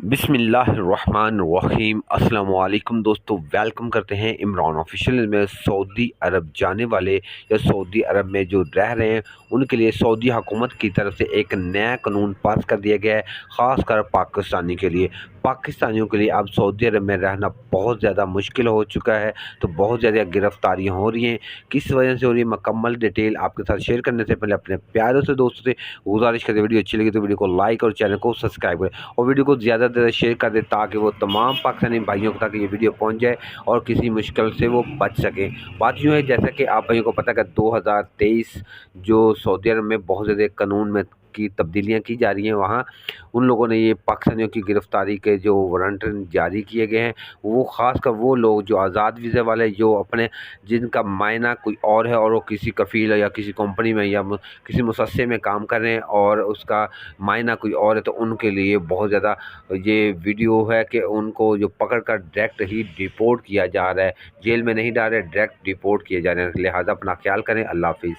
बिस्मिल्लाहिर्रहमानिर्रहीम अस्सलाम वालेकुम दोस्तों, वेलकम करते हैं इमरान ऑफिशियल में। सऊदी अरब जाने वाले या सऊदी अरब में जो रह रहे हैं उनके लिए सऊदी हुकूमत की तरफ से एक नया कानून पास कर दिया गया है, ख़ासकर पाकिस्तानी के लिए। पाकिस्तानियों के लिए अब सऊदी अरब में रहना बहुत ज़्यादा मुश्किल हो चुका है, तो बहुत ज़्यादा गिरफ्तारियाँ हो रही हैं। किस वजह से हो रही है, मुकम्मल डिटेल आपके साथ शेयर करने से पहले अपने प्यारों से दोस्तों से गुजारिश करते, वीडियो अच्छी लगी तो वीडियो को लाइक और चैनल को सब्सक्राइब करें और वीडियो को ज़्यादा से ज़्यादा शेयर कर दें ताकि वो तमाम पाकिस्तानी भाइयों तक ये वीडियो पहुंच जाए और किसी मुश्किल से वो बच सकें। बात यूँ है, जैसा कि आप भाइयों को पता है कि 2023 जो सऊदी अरब में बहुत ज़्यादा कानून में की तब्दीलियाँ की जा रही हैं, वहाँ उन लोगों ने ये पाकिस्तानियों की गिरफ़्तारी के जो वारंट जारी किए गए हैं, वो ख़ासकर वो लोग जो आज़ाद वीज़े वाले, जो अपने जिनका मायना कोई और है और वो किसी कफ़ील या किसी कंपनी में या किसी मुसस्से में काम कर रहे हैं और उसका मायना कोई और है, तो उनके लिए बहुत ज़्यादा ये वीडियो है कि उनको जो पकड़ कर डायरेक्ट ही डिपोर्ट किया जा रहा है, जेल में नहीं डाल रहे, डायरेक्ट डिपोर्ट किए जा रहे हैं। लिहाजा अपना ख्याल करें। अल्लाह हाफ़िज़।